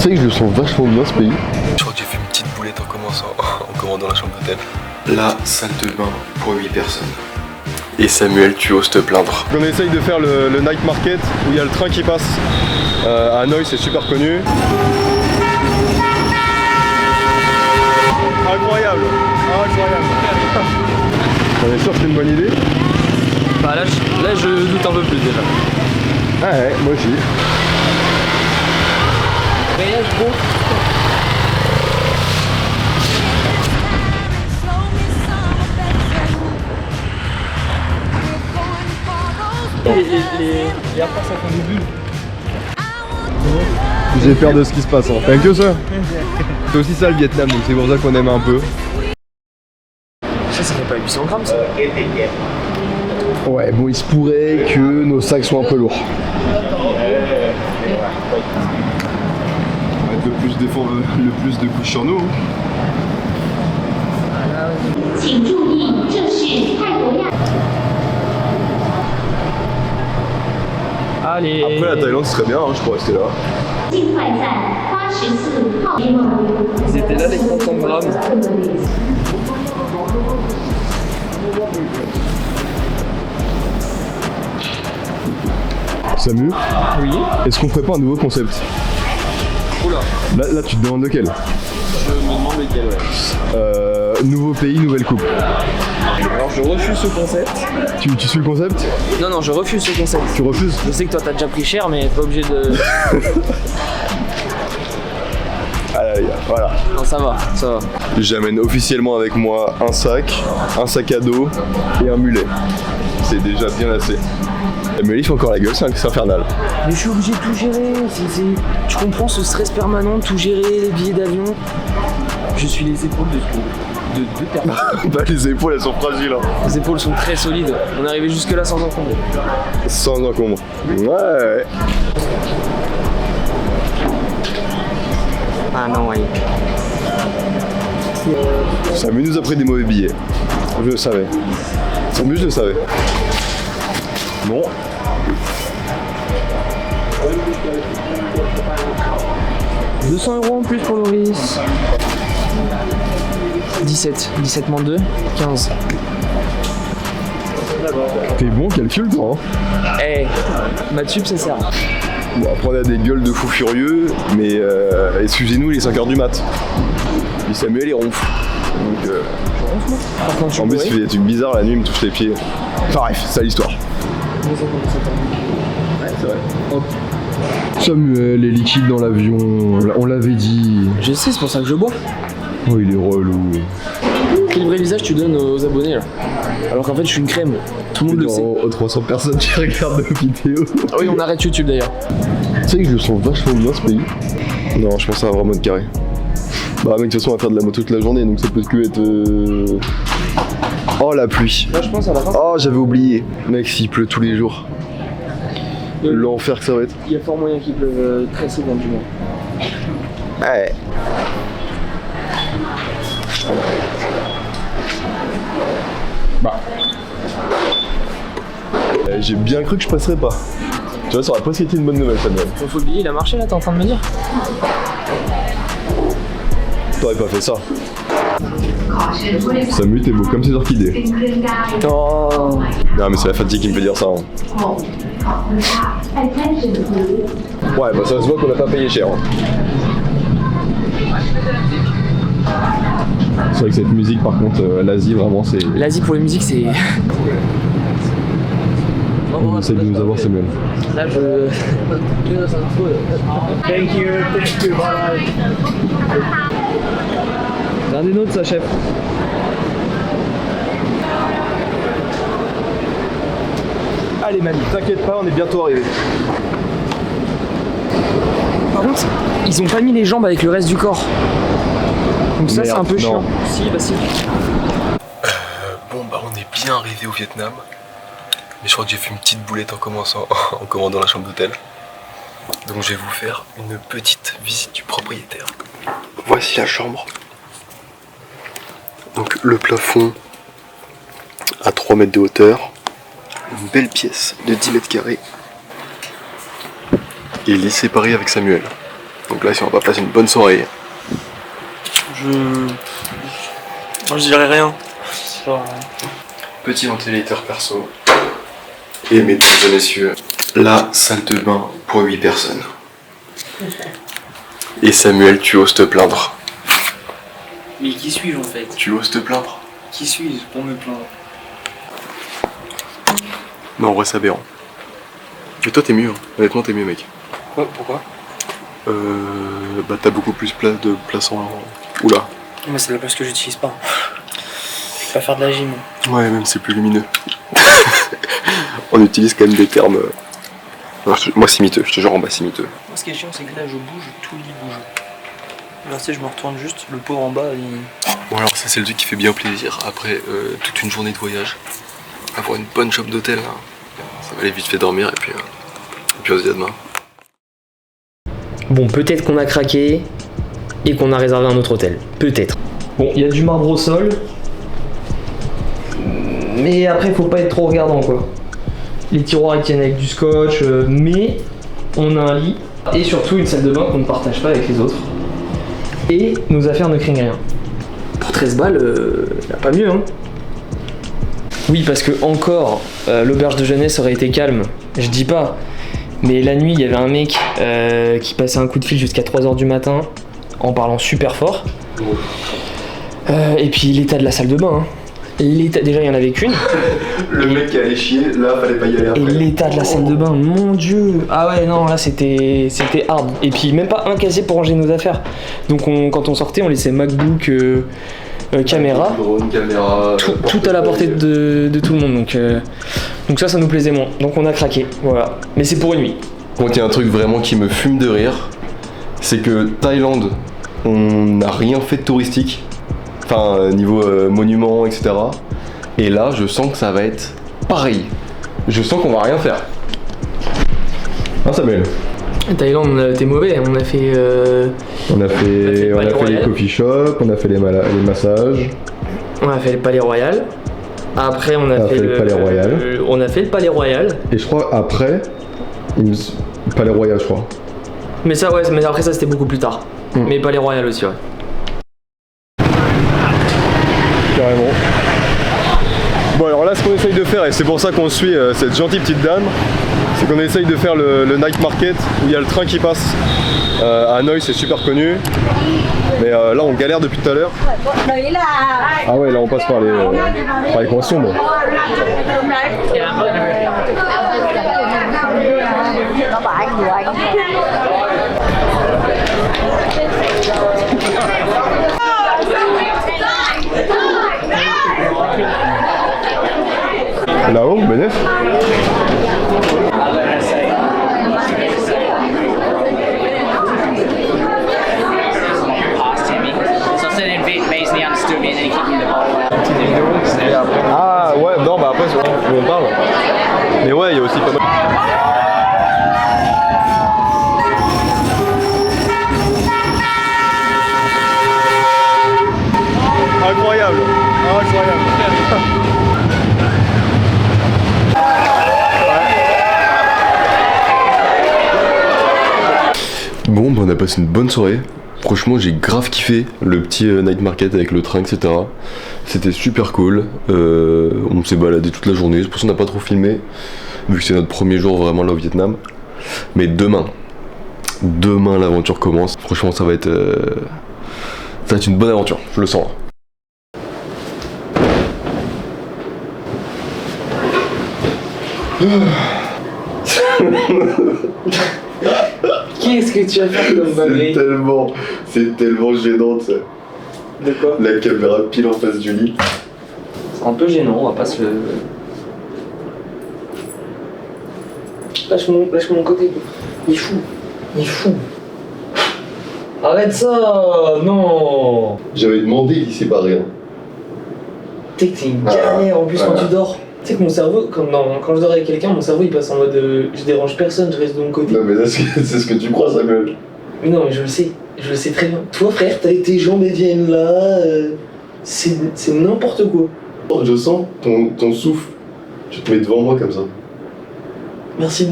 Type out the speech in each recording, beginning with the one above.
sais que je le sens vachement bien ce pays. Je crois que j'ai fait une petite boulette en commandant la chambre d'hôtel. La salle de bain pour 8 personnes. Et Samuel, tu oses te plaindre. On essaye de faire le night market où il y a le train qui passe. À Hanoï, c'est super connu. Incroyable. On est sûr que c'est une bonne idée? Bah là je doute un peu plus déjà. Ah ouais, moi aussi. Voyage beau. Les rapports ça font des bulles. J'ai peur de ce qui se passe. Hein. Rien que ça. C'est aussi ça le Vietnam, donc c'est pour ça qu'on aime un peu. Ça fait pas 800 grammes ça. Ouais, bon, il se pourrait que nos sacs soient un peu lourds. On va mettre le plus de couches sur nous. Allez. Après la Thaïlande ce serait bien, hein, je pourrais rester là. Ils étaient là les 500 grammes. Samu, Oui. est-ce qu'on ferait pas un nouveau concept? Oula. Là tu te demandes lequel? Je me demande lequel, ouais. Nouveau pays, nouvelle coupe. Alors je refuse ce concept. Tu suis le concept? Non, je refuse ce concept. Tu refuses? Je sais que toi t'as déjà pris cher, mais t'es pas obligé de. Allez, voilà. Non, ça va. J'amène officiellement avec moi un sac à dos et un mulet. C'est déjà bien assez. Mais il fait encore la gueule, c'est infernal. Mais je suis obligé de tout gérer. Tu comprends ce stress permanent, tout gérer, les billets d'avion. Je suis les épaules de deux personnes. Bah, les épaules elles sont fragiles. Hein. Les épaules sont très solides. On est arrivé jusque là sans encombre. Sans encombre. Ouais. Ah non, oui. Samu nous a pris des mauvais billets. Je le savais. Samu, je le savais. Bon. « 200 € en plus pour Loris. 17 moins 2, 15. T'es bon, calcule toi. Hein. Eh, ma tube ça sert. Bon, après on a des gueules de fous furieux, mais excusez-nous, il est 5h du mat. Et Samuel il ronfle. Donc, Par contre, en plus il fait des trucs bizarres la nuit, il me touche les pieds. Enfin bref, c'est ça l'histoire. Ouais, c'est vrai. Hop. Samuel est liquide dans l'avion, on l'avait dit. Je sais, c'est pour ça que je bois. Oh il est relou. Quel vrai visage tu donnes aux abonnés là? Alors qu'en fait je suis une crème. Tout le monde le sait. Aux 300 personnes qui regardent nos vidéos. Oui, on arrête YouTube d'ailleurs. Tu sais que je le sens vachement bien ce pays. Non, je pense que ça va vraiment être carré. Bah mec, de toute façon on va faire de la moto toute la journée, donc ça peut que être... Oh la pluie. Là je pense à la fin. Oh j'avais oublié. Mec, s'il pleut tous les jours. L'enfer que ça va être. Il y a fort moyen qu'il pleuve très souvent du moins. Ouais. Bah. J'ai bien cru que je passerais pas. Tu vois, ça aurait presque été une bonne nouvelle, Samuel. Ton faux billet il a marché là, t'es en train de me dire? T'aurais pas fait ça. Samu, t'es beau comme ces orchidées. Oh. Non mais c'est la fatigue qui me fait dire ça. Hein. Ouais, bah ça se voit qu'on a pas payé cher. Hein. C'est vrai que cette musique par contre, l'Asie vraiment c'est... L'Asie pour les musiques c'est... On essaie de nous avoir Samuel. Là je... Thank you, bye. C'est un des nôtres ça, chef. Allez Manu, t'inquiète pas, on est bientôt arrivé. Par contre, ils ont pas mis les jambes avec le reste du corps. Donc ça c'est un peu chiant. Si, bah si. Bon bah on est bien arrivé au Vietnam. Mais je crois que j'ai fait une petite boulette en commandant la chambre d'hôtel. Donc je vais vous faire une petite visite du propriétaire. Voici la chambre. Donc le plafond à 3 mètres de hauteur. Une belle pièce de 10 mètres carrés. Et il est séparé avec Samuel. Donc là, si on va pas passer une bonne soirée. Moi je dirais rien. Petit ventilateur perso. Et mesdames et messieurs, la salle de bain pour 8 personnes. Et Samuel, tu oses te plaindre. Mais qui suis-je en fait? Tu oses te plaindre? Qui suis-je pour me plaindre? Non, en vrai, c'est aberrant. Mais toi, t'es mieux. Hein. Honnêtement, t'es mieux, mec. Pourquoi? Bah, t'as beaucoup plus de place en. Oula. Mais c'est la place que j'utilise pas. Je peux pas faire de la gym. Ouais, même c'est plus lumineux. On utilise quand même des termes. Non, moi, c'est miteux. Je te jure, en bas, c'est miteux. Moi, ce qui est chiant, c'est que là, je bouge, tout le lit bouge. Là, tu sais, je me retourne juste, le pauvre en bas, il... Bon, alors, ça, c'est le truc qui fait bien plaisir. Après toute une journée de voyage, avoir une bonne chambre d'hôtel, là, ça va aller vite fait dormir et puis on se dit à demain. Bon, peut-être qu'on a craqué et qu'on a réservé un autre hôtel. Peut-être. Bon, il y a du marbre au sol. Mais après, faut pas être trop regardant, quoi. Les tiroirs, ils tiennent avec du scotch, mais on a un lit. Et surtout, une salle de bain qu'on ne partage pas avec les autres. Et nos affaires ne craignent rien. Pour 13 balles, y a pas mieux, hein. Oui, parce que encore, l'auberge de jeunesse aurait été calme. Je dis pas. Mais la nuit, il y avait un mec qui passait un coup de fil jusqu'à 3h du matin en parlant super fort. Et puis l'état de la salle de bain. Hein. Déjà, il y en avait qu'une. Le mec qui allait chier, là, fallait pas y aller après. Et l'état de la salle de bain, mon dieu. Ah ouais, non, là, c'était hard. Et puis même pas un casier pour ranger nos affaires. Donc quand on sortait, on laissait MacBook, caméra. Drone, caméra. Tout à la portée de tout le monde. Donc ça nous plaisait moins. Donc on a craqué. Voilà. Mais c'est pour une nuit. Quand il y a un truc vraiment qui me fume de rire, c'est que Thaïlande, on n'a rien fait de touristique. Enfin, niveau monuments, etc. Et là, je sens que ça va être pareil. Je sens qu'on va rien faire. Hein, Samuel? Thaïlande, t'es mauvais. On a fait. On a fait les coffee shops, on a fait les massages. On a fait le Palais Royal. Après, on a fait le Palais Royal. On a fait le Palais Royal. Et je crois après, Palais Royal, je crois. Mais ça, ouais, mais après ça, c'était beaucoup plus tard. Mais Palais Royal aussi, ouais. Carrément. Bon, alors là, ce qu'on essaye de faire, et c'est pour ça qu'on suit cette gentille petite dame, c'est qu'on essaye de faire le night market où il y a le train qui passe. À Hanoï, c'est super connu. Mais là, on galère depuis tout à l'heure. Ah ouais, là, on passe par les coins sombres. Là-haut, Benef. Ah ouais, non, bah après, on parle. Mais ouais, il y a aussi pas mal. Incroyable, incroyable. Bon, bah on a passé une bonne soirée. Franchement, j'ai grave kiffé le petit night market avec le train, etc. C'était super cool. On s'est baladé toute la journée. C'est pour ça qu'on n'a pas trop filmé, vu que c'est notre premier jour vraiment là au Vietnam. Mais demain l'aventure commence. Franchement, ça va être une bonne aventure. Je le sens. Qu'est-ce que tu vas faire comme bagage? C'est tellement gênant, ça. De quoi? La caméra pile en face du lit. C'est un peu gênant, on va pas se le... Lâche mon côté. Il est fou. Arrête ça, non. J'avais demandé, il s'est barré. Hein. Tu sais que t'es une galère en plus quand tu dors. Tu sais que mon cerveau, quand je dors avec quelqu'un, mon cerveau il passe en mode je dérange personne, je reste de mon côté. Non mais c'est ce que tu crois, Samuel. Mais non, mais je le sais très bien. Toi frère, tes jambes elles viennent là, c'est n'importe quoi. Je sens ton souffle. Tu te mets devant moi comme ça. Merci,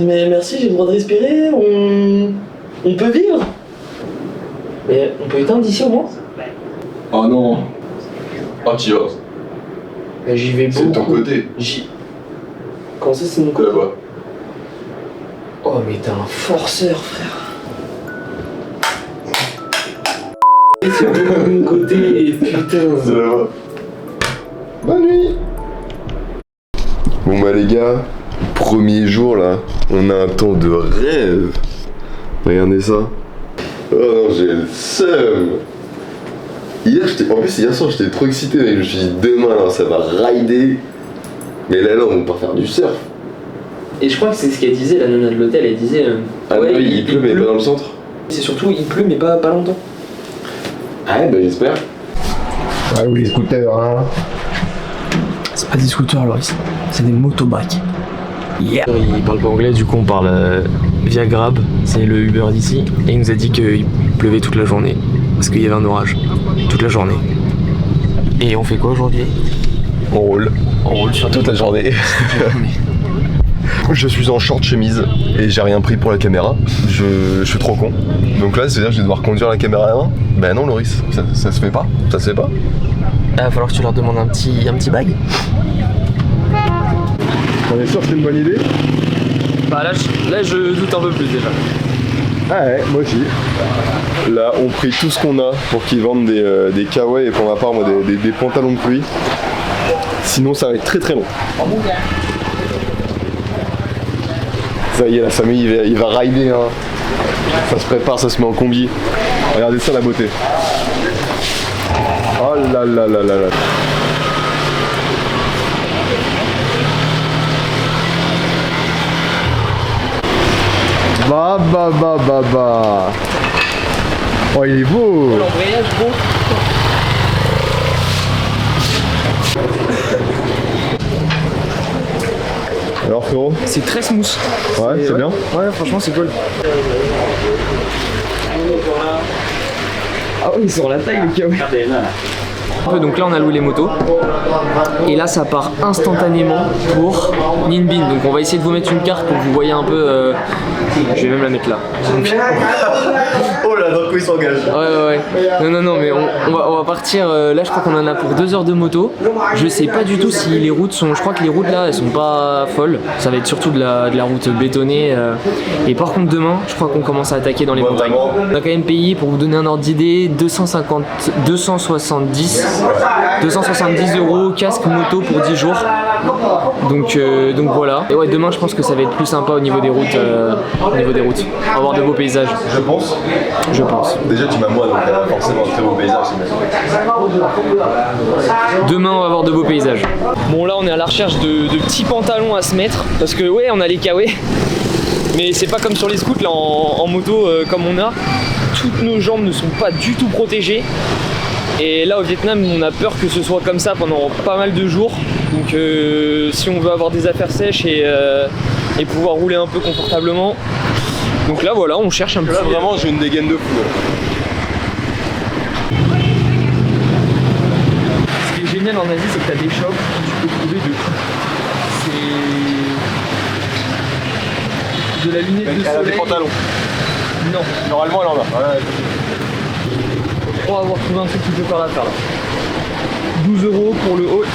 j'ai le droit de respirer, on peut vivre. Mais on peut éteindre d'ici au moins? Oh non. Oh t'y vas. Bah, j'y vais beaucoup. C'est de ton côté. Comment ça c'est de mon côté? Là-bas. Oh mais t'es un forceur frère. C'est de mon côté et putain. C'est là-bas. Bonne nuit. Bon bah les gars, premier jour là, on a un temps de rêve. Regardez ça. Oh non, j'ai le seum. En plus hier soir j'étais trop excité, mec. Je me suis dit demain là, ça va rider. Mais là on part faire du surf. Et je crois que c'est ce qu'elle disait, la nana de l'hôtel, elle disait... Ah ouais, il pleut mais pas dans le centre. C'est surtout, il pleut mais pas longtemps. Ah ouais, bah j'espère. Ah oui, les scooters, hein. C'est pas des scooters, Loris, c'est des motobikes. Yeah. Il parle pas anglais, du coup on parle via Grab, c'est le Uber d'ici, et il nous a dit qu'il pleuvait toute la journée, parce qu'il y avait un orage, toute la journée. Et on fait quoi aujourd'hui? On roule sur toute la journée. Je suis en short chemise et j'ai rien pris pour la caméra. Je suis trop con. Donc là, c'est-à-dire que je vais devoir conduire la caméra à la main. Ben non, Loris, ça se fait pas. Ça se fait pas. Il va falloir que tu leur demandes un petit bag. On est sûr que c'est une bonne idée? Bah là je doute un peu plus déjà. Ah ouais, moi aussi. Là, on prie tout ce qu'on a pour qu'ils vendent des kawaii et pour ma part, moi, des pantalons de pluie. Sinon, ça va être très très long. Ça y est, là, Samy, il va rider. Hein. Ça se prépare, ça se met en combi. Regardez ça, la beauté. Oh là là là là là. Bah. Oh, il est beau. L'embrayage beau. Alors frérot? C'est très smooth. Ouais, c'est bien. Ouais, franchement c'est cool. Ah oui, ils sont la taille les kawaii. Donc là on a loué les motos et là ça part instantanément pour Ninh-Binh. Donc on va essayer de vous mettre une carte pour que vous voyez un peu. Je vais même la mettre là. Donc... Oh là, d'un coup il s'engage. Ouais. Non, mais on va partir. Là je crois qu'on en a pour 2 heures de moto. Je sais pas du tout si les routes sont. Je crois que les routes là elles sont pas folles. Ça va être surtout de la route bétonnée. Et par contre demain je crois qu'on commence à attaquer dans les montagnes. On a quand même payé, pour vous donner un ordre d'idée, 270 € casque moto pour 10 jours. Donc voilà. Et ouais, demain je pense que ça va être plus sympa au niveau des routes. On va avoir de beaux paysages. Je pense. Déjà tu m'as moi donc forcément très beau paysage. Demain on va avoir de beaux paysages. Bon là on est à la recherche de petits pantalons à se mettre. Parce que ouais on a les kawaii. Mais c'est pas comme sur les scouts là en moto comme on a. Toutes nos jambes ne sont pas du tout protégées. Et là au Vietnam on a peur que ce soit comme ça pendant pas mal de jours. Donc si on veut avoir des affaires sèches et pouvoir rouler un peu confortablement. Donc là voilà, on cherche un peu. Là vraiment j'ai une dégaine de fou. Ce qui est génial en Asie c'est que tu as des shops où tu peux trouver de tout. C'est de la lunette de soleil. Elle a des pantalons. Non. Normalement elle en a. Ouais. Je crois avoir trouvé un truc qui peut faire l'affaire là. 12 € pour le haut.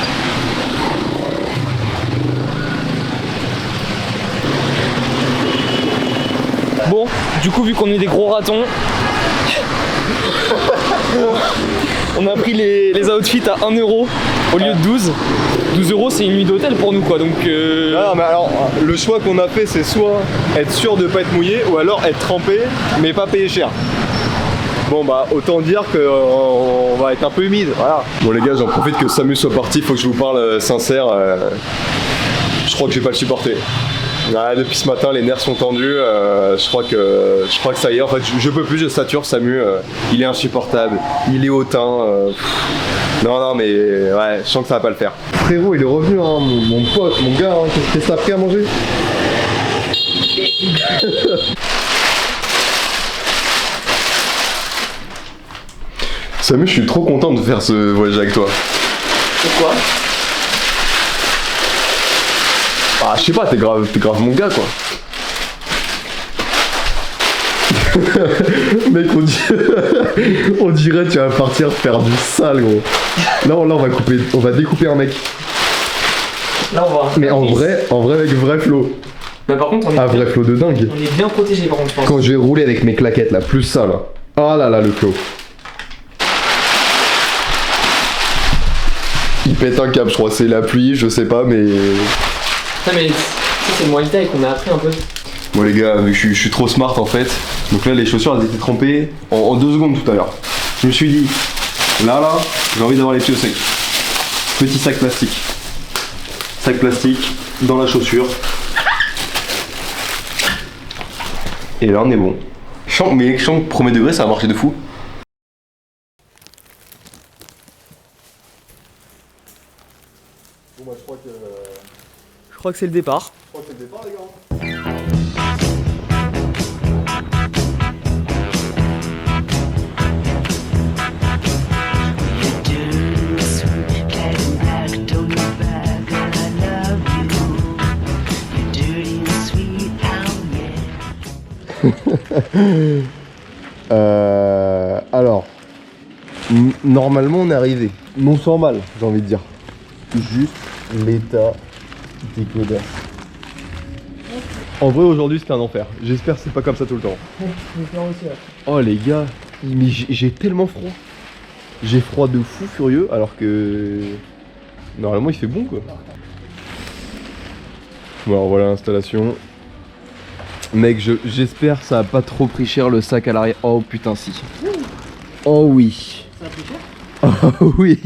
Bon, du coup vu qu'on est des gros ratons, on a pris les outfits à 1 € au lieu de 12. 12 € c'est une nuit d'hôtel pour nous quoi, donc Non mais alors le choix qu'on a fait c'est soit être sûr de pas être mouillé ou alors être trempé mais pas payer cher. Bon bah autant dire qu'on va être un peu humide, voilà. Bon les gars, j'en profite que Samu soit parti, faut que je vous parle sincère. Je crois que je vais pas le supporter. Ouais, depuis ce matin les nerfs sont tendus, je crois que ça y est, en fait je peux plus, je sature Samu, il est insupportable, il est hautain. Non mais ouais, je sens que ça va pas le faire. Frérot il est revenu hein, mon pote, mon gars, hein, qu'est-ce que t'as pris à manger? Samu, je suis trop content de faire ce voyage avec toi. pourquoi? Ah je sais pas, t'es grave mon gars quoi. Mec, on dirait tu vas partir faire du sale, gros. Là, on va découper un mec. Là, on va. Mais en vrai, avec vrai flow. Mais par contre, Vrai flow de dingue. on est bien protégé par contre, je pense. Quand je vais rouler avec mes claquettes là, plus ça là. Oh là là, le flow. Il pète un câble, je crois, c'est la pluie, je sais pas, mais. Non, mais ça, c'est le Muay Thai qu'on a appris un peu. Bon, les gars, je suis trop smart en fait. Donc là, les chaussures elles étaient trempées en 2 secondes tout à l'heure. Je me suis dit, là, j'ai envie d'avoir les pieds au sec. Petit sac plastique. Sac plastique dans la chaussure. Et là, on est bon. Mais je sens que premier degré, ça a marché de fou. Bon, bah, Je crois que c'est le départ. c'est le départ, les gars. Alors, normalement on est arrivé. Non sans mal, j'ai envie de dire. Juste l'état des codeurs. En vrai aujourd'hui c'était un enfer. J'espère que c'est pas comme ça tout le temps. Oh les gars, mais j'ai tellement froid. J'ai froid de fou furieux alors que normalement il fait bon quoi. Bon alors voilà l'installation. Mec, j'espère que ça a pas trop pris cher le sac à l'arrière. Oh putain si. Oh oui. Ça a pris cher ? Oh oui.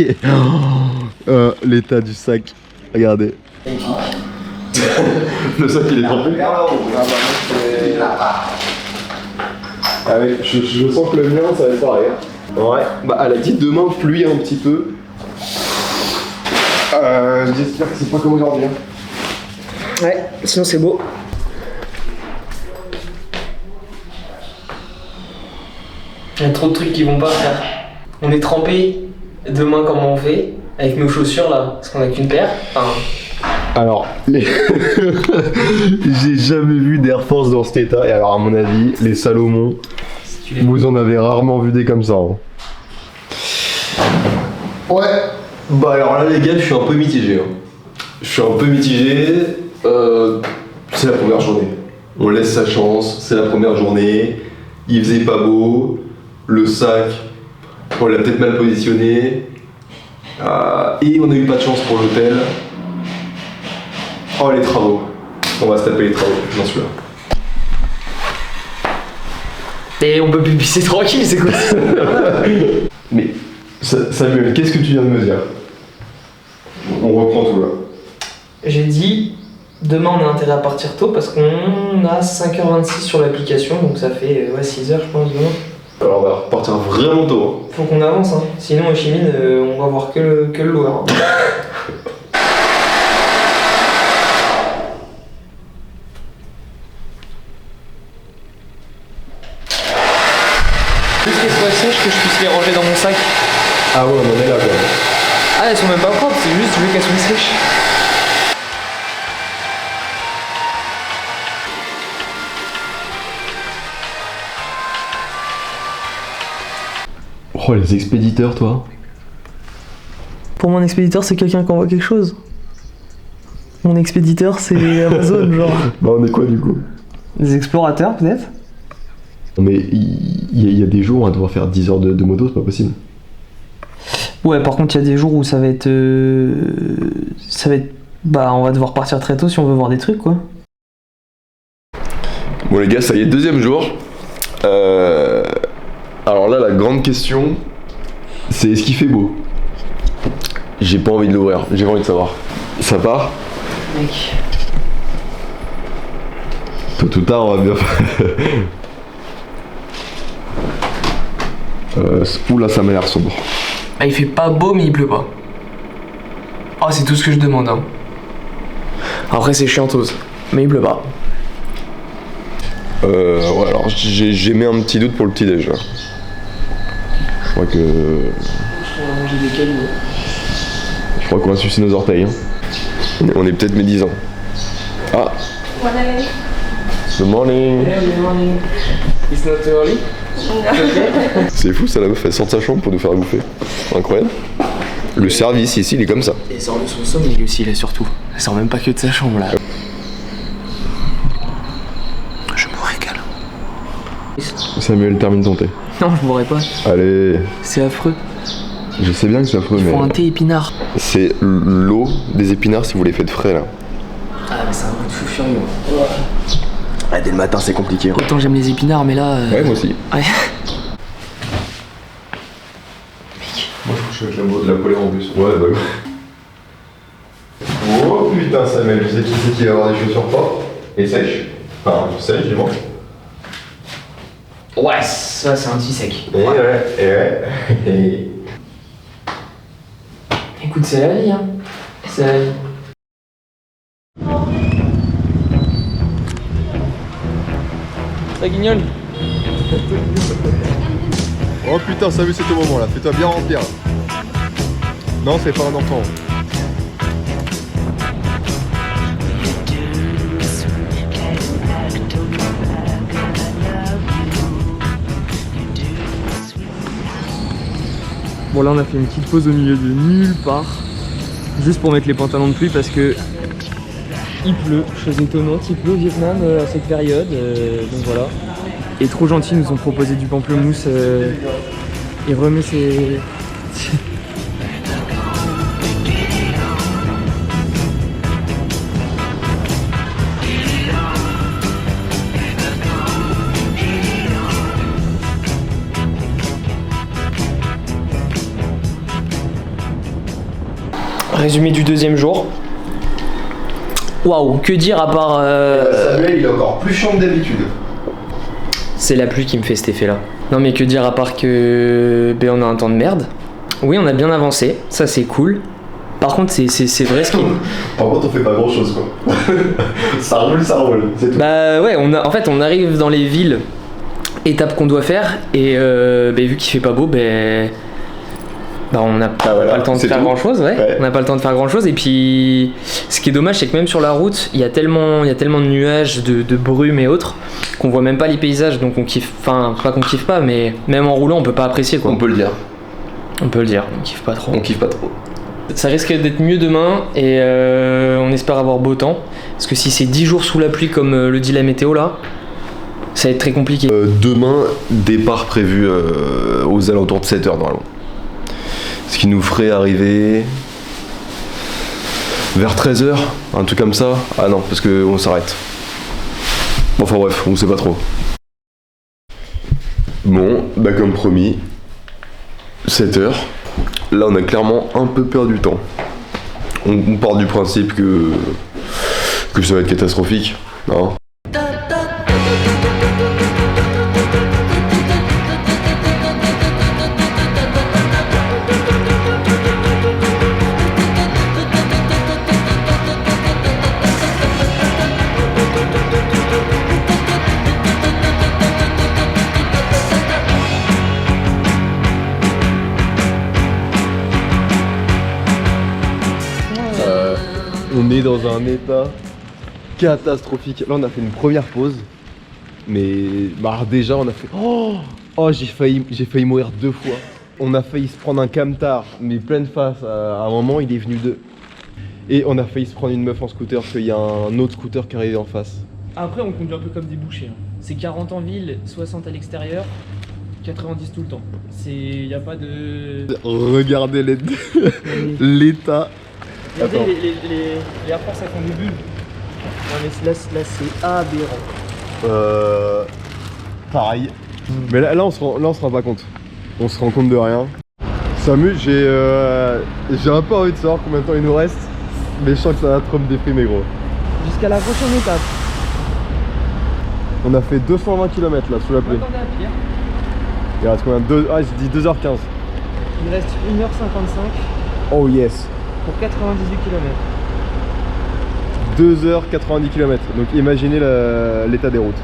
L'état du sac. Regardez. Le sac il est trempé. Ah oui, je sens que le mien ça va être pareil. Ouais. Bah elle a dit demain pluie un petit peu. J'espère que c'est pas comme aujourd'hui. Ouais, sinon c'est beau. Il y a trop de trucs qui vont pas faire. On est trempé. Demain, comment on fait? Avec nos chaussures là, parce qu'on a qu'une paire. Enfin... Alors, j'ai jamais vu d'Air Force dans cet état. Et alors, à mon avis, les Salomon, vous en avez rarement vu des comme ça. Hein. Ouais. Bah alors là, les gars, je suis un peu mitigé. Hein. Je suis un peu mitigé. C'est la première journée. On laisse sa chance. C'est la première journée. Il faisait pas beau. Le sac, on l'a peut-être mal positionné. Et on n'a eu pas de chance pour l'hôtel. Oh les travaux. On va se taper les travaux, j'en suis là. Et on peut plus pisser tranquille, c'est quoi ça? Mais Samuel, qu'est-ce que tu viens de me dire? On reprend tout là. J'ai dit, demain on a intérêt à partir tôt parce qu'on a 5h26 sur l'application, donc ça fait 6h je pense demain. Alors on va repartir vraiment tôt. Faut qu'on avance, hein. Sinon au Chimine on va voir que le loueur. Juste qu'elles soient sèches, que je puisse les ranger dans mon sac. Ah ouais, on est là quoi. Ah, elles sont même pas propres, c'est juste je veux qu'elles soient sèches. Oh les expéditeurs toi. Pour mon expéditeur, c'est quelqu'un qui envoie quelque chose. Mon expéditeur, c'est Amazon, genre. Bah on est quoi du coup? Des explorateurs, peut-être? Mais il y a des jours où on va devoir faire 10 heures de moto, c'est pas possible. Ouais, par contre, il y a des jours où ça va être... Bah, on va devoir partir très tôt si on veut voir des trucs, quoi. Bon les gars, ça y est, deuxième jour. Alors là, la grande question, c'est est-ce qu'il fait beau? J'ai pas envie de l'ouvrir, j'ai pas envie de savoir. Ça part? Mec. Tôt ou tard, on va bien faire. Oula, ça m'a l'air sombre. Ah, il fait pas beau, mais il pleut pas. Oh, c'est tout ce que je demande, hein. Après, c'est chiantose, mais il pleut pas. Ouais, alors j'ai mis un petit doute pour le petit déj. Je crois que. On va manger des câlins. Je crois qu'on va sucer nos orteils. Hein. On est peut-être médisants. Ah! Good morning! Good morning! It's not too early? C'est fou, ça, la meuf, elle sort de sa chambre pour nous faire bouffer. Incroyable. Le service ici, il est comme ça. Et elle sort de son sommeil aussi, là, surtout. Elle sort même pas que de sa chambre, là. Je me régale. Samuel, termine ton thé. Non, je boirai pas. Allez. C'est affreux. Je sais bien que c'est affreux, Ils mais. font un thé épinard. C'est l'eau des épinards si vous les faites frais là. Ah, mais c'est un goût de fou furieux. Ah, dès le matin, c'est compliqué. Autant j'aime les épinards, mais là. Ouais, moi aussi. Ouais. Moi, je vais mettre la polaire en bus. Ouais, bah ouais. Oh putain, Samuel, je sais qui c'est qui va avoir des chaussures propres et sèches. Enfin, sèches, dis-moi. Ouais, ça, c'est un petit sec. Et ouais. Écoute, c'est la vie, hein. C'est la vie. Ça guignole. Oh putain, Samuel, c'est au moment là. Fais-toi bien remplir. Non, c'est pas un enfant. Bon là on a fait une petite pause au milieu de nulle part. Juste pour mettre les pantalons de pluie parce que il pleut, chose étonnante, il pleut au Vietnam à cette période, donc voilà. Et trop gentil, ils nous ont proposé du pamplemousse et remet ses... Résumé du deuxième jour. Waouh, que dire à part... Samuel, il est encore plus chiant que d'habitude. C'est la pluie qui me fait cet effet là. Non mais que dire à part que... Ben on a un temps de merde. Oui on a bien avancé, ça c'est cool. Par contre c'est vrai ce qui... Par contre on fait pas grand chose quoi. ça roule, c'est tout. Bah ouais, en fait on arrive dans les villes, étapes qu'on doit faire, et vu qu'il fait pas beau, on n'a pas le temps de faire grand chose, ouais. On n'a pas le temps de faire grand chose, et puis ce qui est dommage c'est que même sur la route, il y a tellement de nuages, de brume et autres, qu'on voit même pas les paysages, donc on kiffe, enfin pas qu'on kiffe pas, mais même en roulant on peut pas apprécier quoi. On peut le dire. On peut le dire, on kiffe pas trop. On kiffe pas trop. Ça risque d'être mieux demain, et on espère avoir beau temps, parce que si c'est 10 jours sous la pluie comme le dit la météo là, ça va être très compliqué. Demain, départ prévu aux alentours de 7h normalement. Ce qui nous ferait arriver vers 13h, un truc comme ça. Ah non, parce qu'on s'arrête. Enfin bref, on sait pas trop. Bon, bah comme promis, 7h. Là on a clairement un peu perdu du temps. On part du principe que ça va être catastrophique. Hein. On est dans un état catastrophique. Là on a fait une première pause. Mais déjà on a fait... Oh j'ai failli mourir 2 fois. On a failli se prendre un camtar, mais pleine face. À un moment il est venu de... Et on a failli se prendre une meuf en scooter parce qu'il y a un autre scooter qui arrivait en face. Après on conduit un peu comme des bouchers. C'est 40 en ville, 60 à l'extérieur, 90 tout le temps. Y a pas de... Regardez l'état. Regardez les Air Force elles font des bulles. Non mais là c'est aberrant. Pareil. Mais là on se rend pas compte. On se rend compte de rien. Samu, j'ai un peu envie de savoir combien de temps il nous reste. Mais je sens que ça va trop me déprimer gros. Jusqu'à la prochaine étape. On a fait 220 km là sous la pluie. Attendez à pire. Il reste combien j'ai dit 2h15. Il reste 1h55 Oh yes. pour 98 km. 2h90 km. Donc imaginez l'état des routes.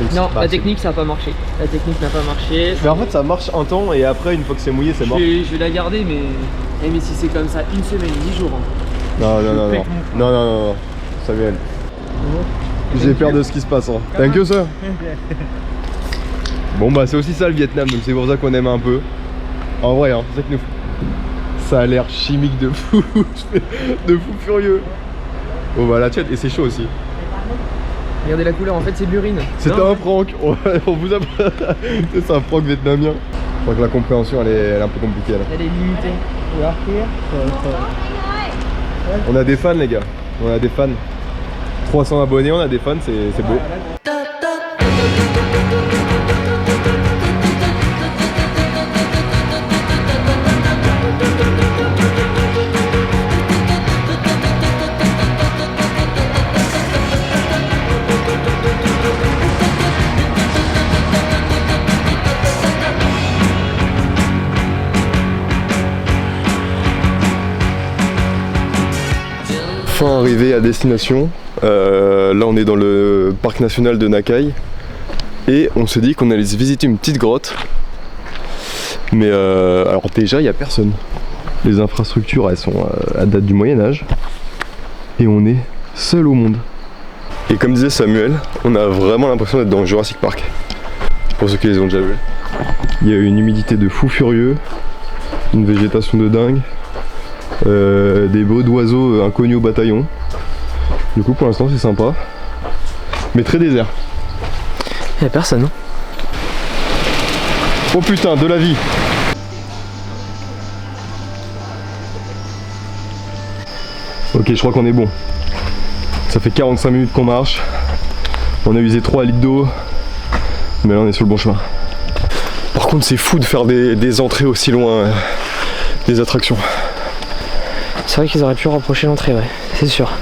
Donc, Non, la technique ça n'a pas marché. La technique n'a pas marché. Mais en fait ça marche un temps et après une fois que c'est mouillé c'est mort. Je vais la garder mais... mais si c'est comme ça une semaine, 10 jours. Hein. Non. Samuel. J'ai peur de ce qui se passe. Hein. T'as que ça. Bon bah c'est aussi ça le Vietnam, donc c'est pour ça qu'on aime un peu. En vrai, hein, c'est ça que nous... Ça a l'air chimique de fou, de fou furieux. Oh bah la tienne, et c'est chaud aussi. Regardez la couleur, en fait c'est de l'urine. C'était un prank, on vous a... C'est un prank vietnamien. Je crois que la compréhension elle est un peu compliquée là. Elle est limitée. On a des fans les gars, on a des fans. 300 abonnés, on a des fans, c'est beau. Enfin arrivé à destination, là on est dans le parc national de Nha Khai et on s'est dit qu'on allait visiter une petite grotte, mais alors déjà il n'y a personne, les infrastructures elles sont à date du Moyen-Âge et on est seul au monde. Et comme disait Samuel, on a vraiment l'impression d'être dans Jurassic Park, pour ceux qui les ont déjà vus. Il y a une humidité de fou furieux, une végétation de dingue. Des beaux d'oiseaux inconnus au bataillon. Du coup pour l'instant c'est sympa, mais très désert. Y'a personne. Oh putain, de la vie. Ok, je crois qu'on est bon. Ça fait 45 minutes qu'on marche. On a usé 3 litres d'eau, mais là on est sur le bon chemin. Par contre c'est fou de faire des entrées aussi loin des attractions. C'est vrai qu'ils auraient pu rapprocher l'entrée, ouais, c'est sûr.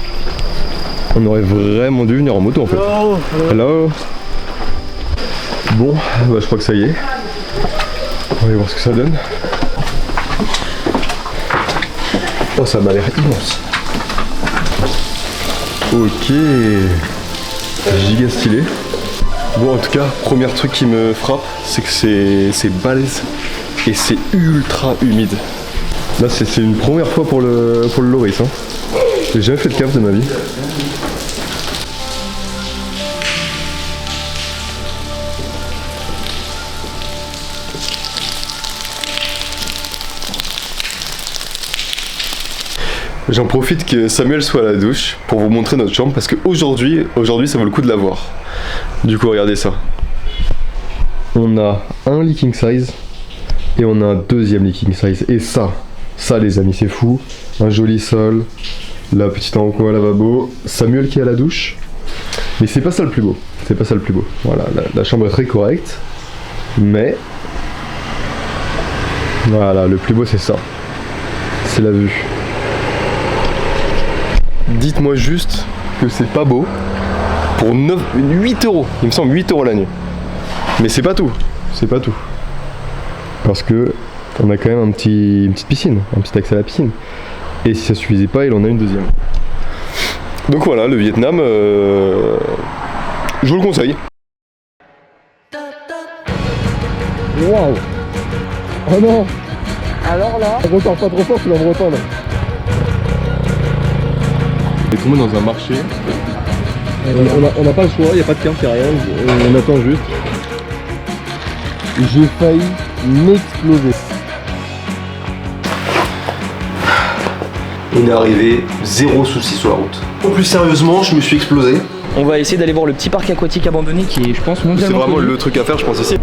On aurait vraiment dû venir en moto en fait. Hello. Bon, bah je crois que ça y est. On va aller voir ce que ça donne. Oh, ça m'a l'air immense. Ok. Giga stylé. Bon, en tout cas, premier truc qui me frappe, c'est que c'est balèze et c'est ultra humide. Là c'est une première fois pour le Loris. Hein. J'ai jamais fait de cave de ma vie. J'en profite que Samuel soit à la douche pour vous montrer notre chambre parce qu'aujourd'hui ça vaut le coup de la voir. Du coup regardez ça. On a un lit king size et on a un deuxième lit king size et ça les amis c'est fou, un joli sol, la petite en coin lavabo, Samuel qui est à la douche, mais c'est pas ça le plus beau, c'est pas ça le plus beau. Voilà, la chambre est très correcte, mais voilà, le plus beau c'est ça, c'est la vue. Dites-moi juste que c'est pas beau pour 8 €, il me semble 8 € la nuit, mais c'est pas tout, parce que on a quand même une petite piscine, un petit accès à la piscine. Et si ça suffisait pas, il en a une deuxième. Donc voilà, le Vietnam, je vous le conseille. Waouh! Oh non! Alors là, On repart pas trop fort, tu vas me retendre. On est tombé dans un marché. On n'a pas le choix, il n'y a pas de carte, il n'y a rien, on attend juste. J'ai failli m'exploser. On est arrivé, 0 soucis sur la route. Plus sérieusement, je me suis explosé. on va essayer d'aller voir le petit parc aquatique abandonné qui est, je pense, mondialement C'est vraiment connu. le truc à faire, je pense, ici.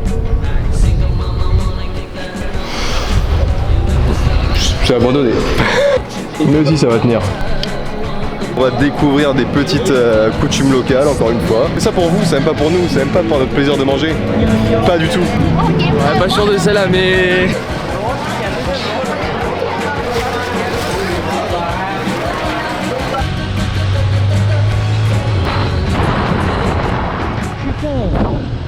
C'est abandonné. Mais aussi, ça va tenir. On va découvrir des petites coutumes locales, encore une fois. C'est ça pour vous, c'est même pas pour nous, c'est même pas pour notre plaisir de manger. Pas du tout. Ouais, pas sûr de celle-là, mais